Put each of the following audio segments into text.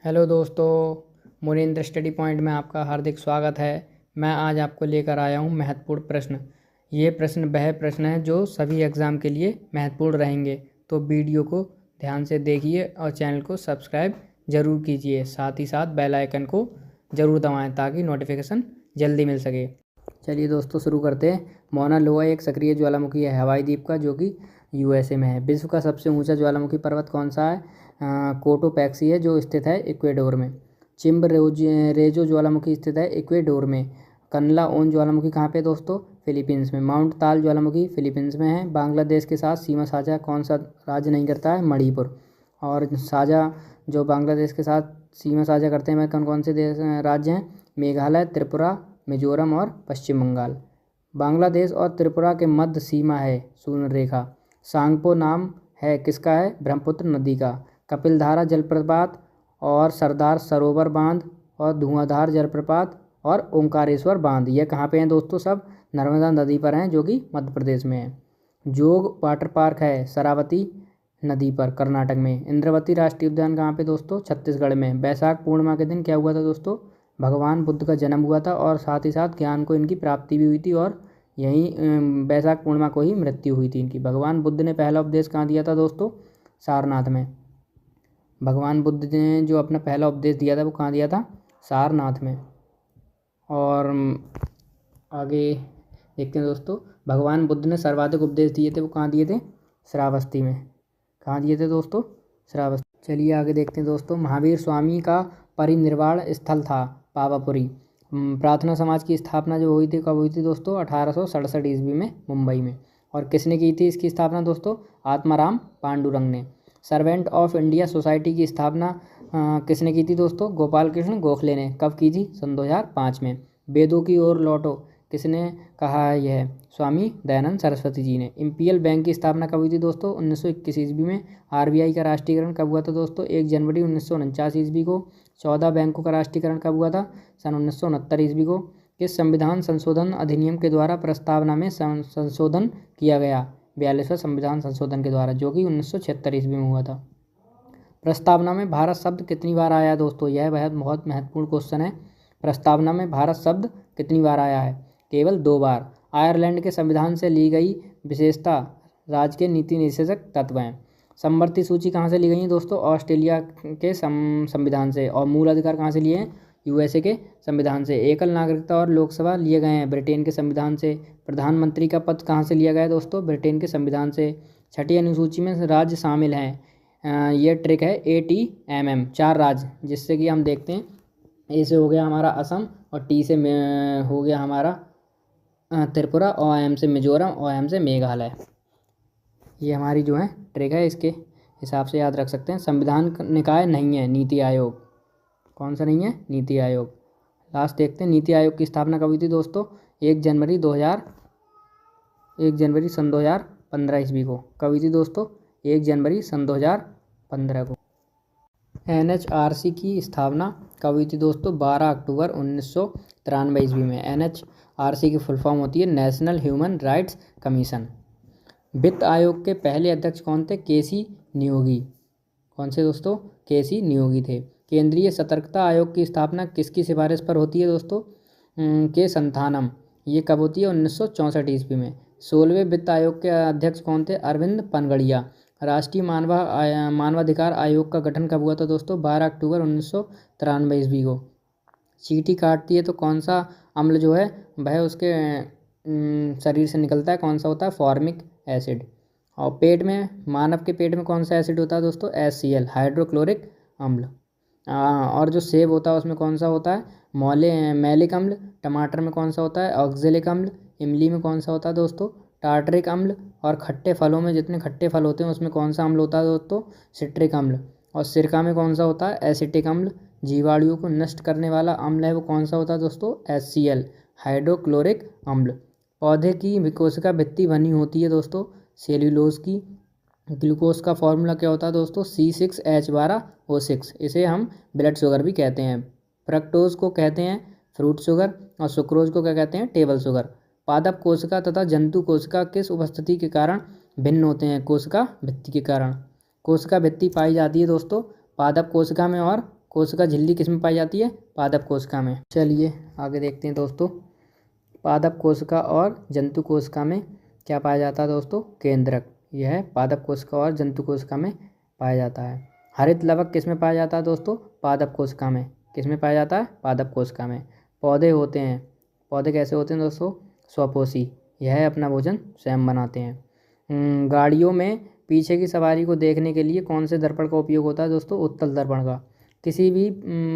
Hello दोस्तों, Munindra study point में आपका हार्दिक स्वागत है। मैं आज आपको लेकर आया हूँ महत्वपूर्ण प्रश्न। ये प्रश्न वह प्रश्न है जो सभी एग्ज़ाम के लिए महत्वपूर्ण रहेंगे। तो वीडियो को ध्यान से देखिए और चैनल को सब्सक्राइब ज़रूर कीजिए। साथ ही साथ बेल आइकन को ज़रूर दबाएं ताकि नोटिफिकेशन जल्दी मिल सके। चलिए दोस्तों, शुरू करते हैं। मौना लोआ एक सक्रिय ज्वालामुखी है हवाई द्वीप का, जो कि यूएसए में है। विश्व का सबसे ऊंचा ज्वालामुखी पर्वत कौन सा है? कोटोपैक्सी है, जो स्थित है इक्वेडोर में। चिम्ब रेजो ज्वालामुखी स्थित है इक्वेडोर में। कनला ओन ज्वालामुखी कहाँ पे दोस्तों? फिलीपींस में। माउंट ताल ज्वालामुखी फिलीपींस में है। बांग्लादेश के साथ सीमा साझा कौन सा राज्य नहीं करता है? मणिपुर। और साझा जो बांग्लादेश के साथ सीमा साझा करते हैं, कौन कौन से देश राज्य हैं? मेघालय, त्रिपुरा, मिजोरम और पश्चिम बंगाल। बांग्लादेश और त्रिपुरा के मध्य सीमा है शून्य रेखा। सांगपो नाम है किसका है? ब्रह्मपुत्र नदी का। कपिलधारा जलप्रपात और सरदार सरोवर बांध और धुआंधार जलप्रपात और ओंकारेश्वर बांध, ये कहाँ पे हैं दोस्तों? सब नर्मदा नदी पर हैं, जो कि मध्य प्रदेश में है। जोग वाटर पार्क है शरावती नदी पर, कर्नाटक में। इंद्रवती राष्ट्रीय उद्यान कहाँ पे दोस्तों? छत्तीसगढ़ में। वैशाख पूर्णिमा के दिन क्या हुआ था दोस्तों? भगवान बुद्ध का जन्म हुआ था और साथ ही साथ ज्ञान को इनकी प्राप्ति भी हुई थी, और यहीं वैशाख पूर्णिमा को ही मृत्यु हुई थी इनकी। भगवान बुद्ध ने पहला उपदेश कहाँ दिया था दोस्तों? सारनाथ में। भगवान बुद्ध ने जो अपना पहला उपदेश दिया था वो कहाँ दिया था? सारनाथ में। और आगे देखते हैं दोस्तों, भगवान बुद्ध ने सर्वाधिक उपदेश दिए थे वो कहाँ दिए थे? श्रावस्ती में। कहाँ दिए थे दोस्तों? श्रावस्ती। चलिए आगे देखते हैं दोस्तों, महावीर स्वामी का परिनिर्वाण स्थल था पावापुरी। प्रार्थना समाज की स्थापना जो हुई थी, कब हुई थी दोस्तों? 1867 ईस्वी में, मुंबई में। और किसने की थी इसकी स्थापना दोस्तों? आत्माराम पांडुरंग ने। सर्वेंट ऑफ इंडिया सोसाइटी की स्थापना किसने की थी दोस्तों? गोपाल कृष्ण गोखले ने। कब की थी? सन 2005 में। वेदों की ओर लौटो किसने कहा है? यह स्वामी दयानंद सरस्वती जी ने। इंपीरियल बैंक की स्थापना कब हुई थी दोस्तों? 1921 ईस्वी में। आरबीआई का राष्ट्रीयकरण कब हुआ था दोस्तों? 1 जनवरी 1949 ईस्वी को। 14 बैंकों का राष्ट्रीयकरण कब हुआ था? सन 1969 ईस्वी को। किस संविधान संशोधन अधिनियम के द्वारा प्रस्तावना में संशोधन किया गया? 42वां संविधान संशोधन के द्वारा, जो कि 1976 ईस्वी में हुआ था। प्रस्तावना में भारत शब्द कितनी बार आया है दोस्तों? यह बहुत महत्वपूर्ण क्वेश्चन है। प्रस्तावना में भारत शब्द कितनी बार आया है? केवल 2 बार। आयरलैंड के संविधान से ली गई विशेषता राज्य के नीति निर्देशक तत्व हैं। समवर्ती सूची कहाँ से ली गई है दोस्तों? ऑस्ट्रेलिया के संविधान से। और मूल अधिकार कहाँ से लिए हैं? यूएसए के संविधान से। एकल नागरिकता और लोकसभा लिए गए हैं ब्रिटेन के संविधान से। प्रधानमंत्री का पद कहाँ से लिया गया है दोस्तों? ब्रिटेन के संविधान से। छठी अनुसूची में राज्य शामिल हैं। ये ट्रिक है ATMM, 4 राज्य, जिससे कि हम देखते हैं। ए से हो गया हमारा असम, और टी से हो गया हमारा त्रिपुरा, और एम से मिजोरम, और एम से मेघालय। ये हमारी जो है ट्रिक है, इसके हिसाब से याद रख सकते हैं। संविधान निकाय नहीं है नीति आयोग। कौन सा नहीं है? नीति आयोग। लास्ट देखते हैं, नीति आयोग की स्थापना कब हुई थी दोस्तों? 1 जनवरी सन 2015 ईस्वी को। कब हुई थी दोस्तों? 1 जनवरी सन 2015 को। NHRC की स्थापना कब हुई थी दोस्तों? 12 अक्टूबर 1993 ईस्वी में। NHRC की फुल फॉर्म होती है नेशनल ह्यूमन राइट्स कमीशन। वित्त आयोग के पहले अध्यक्ष कौन थे? KC नियोगी। कौन से दोस्तों? KC नियोगी थे। केंद्रीय सतर्कता आयोग की स्थापना किसकी सिफारिश पर होती है दोस्तों? के संथानम। ये कब होती है? 1964 ईस्वी में। 16वें वित्त आयोग के अध्यक्ष कौन थे? अरविंद पनगड़िया। राष्ट्रीय मानवाधिकार आयोग का गठन कब हुआ था दोस्तों? 12 अक्टूबर 1993 ईस्वी को। चींटी काटती है तो कौन सा अम्ल जो है वह उसके शरीर से निकलता है? कौन सा होता है? Formic acid. और पेट में, मानव के पेट में कौन सा एसिड होता है दोस्तों? HCl, हाइड्रोक्लोरिक अम्ल। और जो सेब होता है उसमें कौन सा होता है? मैलिक अम्ल। टमाटर में कौन सा होता है? ऑक्जेलिक अम्ल। इमली में कौन सा होता है दोस्तों? टार्टरिक अम्ल। और खट्टे फलों में, जितने खट्टे फल होते हैं उसमें कौन सा अम्ल होता है दोस्तों? सिट्रिक अम्ल। और सिरका में कौन सा होता है? एसिटिक अम्ल। जीवाणुओं को नष्ट करने वाला अम्ल है वो कौन सा होता है दोस्तों? HCl, हाइड्रोक्लोरिक अम्ल। पौधे की कोशिका भित्ति बनी होती है दोस्तों सेल्यूलोज की। ग्लूकोज का फॉर्मूला क्या होता है दोस्तों? C6H12O6। इसे हम ब्लड शुगर भी कहते हैं। फ्रक्टोज को कहते हैं फ्रूट शुगर, और सुक्रोज को क्या कहते हैं? Table sugar. पादप कोशिका तथा जंतु कोशिका किस उपस्थिति के कारण भिन्न होते हैं? कोशिका भित्ति के कारण। कोशिका भित्ति पाई जाती है दोस्तों पादप कोशिका में और कोशिका झिल्ली किस में पाई जाती है? पादप कोशिका में। चलिए आगे देखते हैं दोस्तों। पादप कोशिका और जंतु कोशिका में क्या पाया जाता है दोस्तों? केंद्रक। यह है पादप कोशिका और जंतु कोशिका में पाया जाता है। हरित लवक किस में पाया जाता है दोस्तों? पादप कोशिका में। किस में पाया जाता है? पादप कोशिका में। पौधे होते हैं, पौधे कैसे होते हैं दोस्तों? स्वपोषी। यह अपना भोजन स्वयं बनाते हैं। गाड़ियों में पीछे की सवारी को देखने के लिए कौन से दर्पण का उपयोग होता है दोस्तों? उत्तल दर्पण का। किसी भी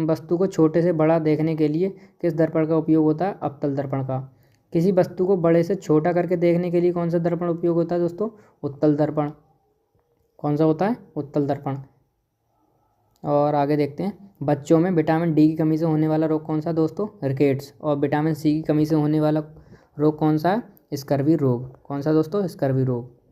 वस्तु को छोटे से बड़ा देखने के लिए किस दर्पण का उपयोग होता है? अवतल दर्पण का। किसी वस्तु को बड़े से छोटा करके देखने के लिए कौन सा दर्पण उपयोग होता है दोस्तों? उत्तल दर्पण। कौन सा होता है? उत्तल दर्पण। और आगे देखते हैं, बच्चों में विटामिन डी की कमी से होने वाला रोग कौन सा दोस्तों? रिकेट्स। और विटामिन सी की कमी से होने वाला रोग कौन सा है? स्कर्वी रोग। कौन सा दोस्तों? स्कर्वी रोग।